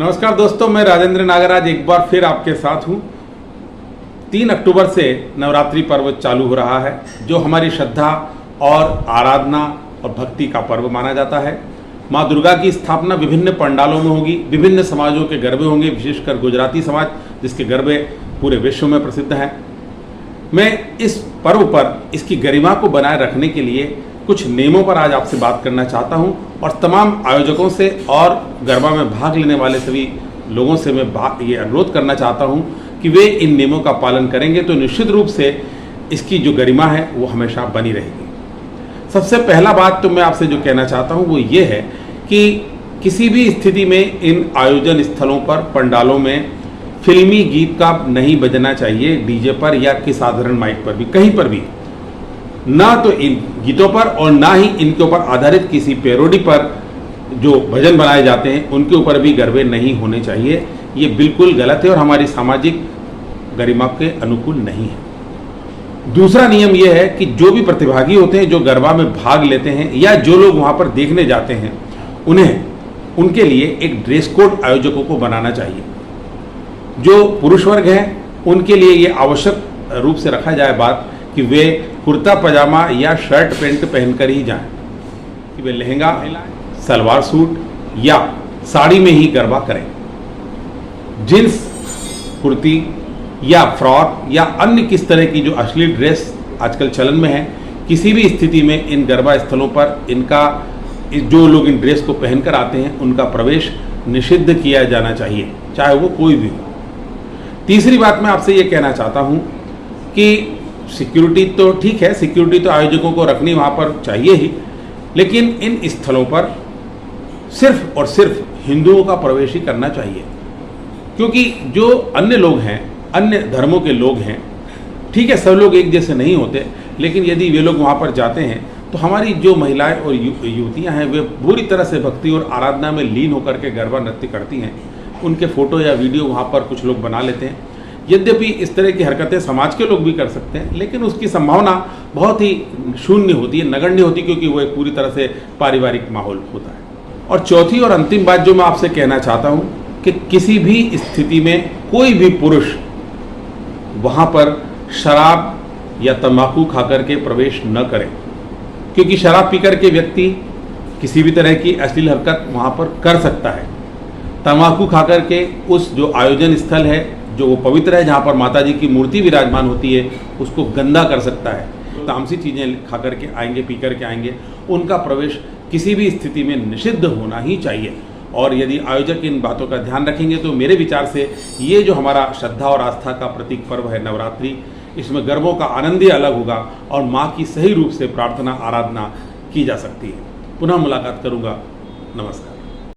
नमस्कार दोस्तों, मैं राजेंद्र नागराज एक बार फिर आपके साथ हूँ। 3 अक्टूबर से नवरात्रि पर्व चालू हो रहा है, जो हमारी श्रद्धा और आराधना और भक्ति का पर्व माना जाता है। माँ दुर्गा की स्थापना विभिन्न पंडालों में होगी, विभिन्न समाजों के गरबे होंगे, विशेषकर गुजराती समाज जिसके गरबे पूरे विश्व में प्रसिद्ध हैं। मैं इस पर्व पर इसकी गरिमा को बनाए रखने के लिए कुछ नियमों पर आज आपसे बात करना चाहता हूं और तमाम आयोजकों से और गरबा में भाग लेने वाले सभी लोगों से मैं ये अनुरोध करना चाहता हूं कि वे इन नियमों का पालन करेंगे तो निश्चित रूप से इसकी जो गरिमा है वो हमेशा बनी रहेगी। सबसे पहला बात तो मैं आपसे जो कहना चाहता हूं वो ये है कि किसी भी स्थिति में इन आयोजन स्थलों पर, पंडालों में फिल्मी गीत का नहीं बजना चाहिए, डीजे पर या कि साधारण माइक पर भी, कहीं पर भी ना तो इन गीतों पर और ना ही इनके ऊपर आधारित किसी पैरोडी पर जो भजन बनाए जाते हैं उनके ऊपर भी गरबे नहीं होने चाहिए। ये बिल्कुल गलत है और हमारी सामाजिक गरिमा के अनुकूल नहीं है। दूसरा नियम यह है कि जो भी प्रतिभागी होते हैं, जो गरबा में भाग लेते हैं या जो लोग वहाँ पर देखने जाते हैं, उनके लिए एक ड्रेस कोड आयोजकों को बनाना चाहिए। जो पुरुष वर्ग हैं उनके लिए ये आवश्यक रूप से रखा जाए बात कि वे कुर्ता पजामा या शर्ट पैंट पहनकर ही जाएं, कि वे लहंगा, सलवार सूट या साड़ी में ही गरबा करें। जींस, कुर्ती या फ्रॉक या अन्य किस तरह की जो अश्लील ड्रेस आजकल चलन में है, किसी भी स्थिति में इन गरबा स्थलों पर जो लोग इन ड्रेस को पहनकर आते हैं उनका प्रवेश निषिद्ध किया जाना चाहिए, चाहे वो कोई भी हो। तीसरी बात मैं आपसे ये कहना चाहता हूँ कि सिक्योरिटी तो ठीक है, सिक्योरिटी तो आयोजकों को रखनी वहाँ पर चाहिए ही, लेकिन इन स्थलों पर सिर्फ और सिर्फ हिंदुओं का प्रवेश ही करना चाहिए। क्योंकि जो अन्य लोग हैं, अन्य धर्मों के लोग हैं, ठीक है सब लोग एक जैसे नहीं होते, लेकिन यदि वे लोग वहाँ पर जाते हैं तो हमारी जो महिलाएं और युवतियाँ हैं वे पूरी तरह से भक्ति और आराधना में लीन होकर के गरबा नृत्य करती हैं। उनके फोटो या वीडियो वहाँ पर कुछ लोग बना लेते हैं। यद्यपि इस तरह की हरकतें समाज के लोग भी कर सकते हैं, लेकिन उसकी संभावना बहुत ही शून्य होती है, नगण्य होती है, क्योंकि वो एक पूरी तरह से पारिवारिक माहौल होता है। और चौथी और अंतिम बात जो मैं आपसे कहना चाहता हूँ कि किसी भी स्थिति में कोई भी पुरुष वहाँ पर शराब या तंबाकू खाकर के प्रवेश न करे, क्योंकि शराब पीकर के व्यक्ति किसी भी तरह की अश्लील हरकत वहाँ पर कर सकता है। तंबाकू खाकर के उस जो आयोजन स्थल है, जो वो पवित्र है, जहाँ पर माता जी की मूर्ति विराजमान होती है, उसको गंदा कर सकता है। तामसी चीज़ें खा करके आएंगे, पी करके आएंगे, उनका प्रवेश किसी भी स्थिति में निषिद्ध होना ही चाहिए। और यदि आयोजक इन बातों का ध्यान रखेंगे तो मेरे विचार से ये जो हमारा श्रद्धा और आस्था का प्रतीक पर्व है नवरात्रि, इसमें गरबों का आनंद ही अलग होगा और माँ की सही रूप से प्रार्थना आराधना की जा सकती है। पुनः मुलाकात करूँगा। नमस्कार।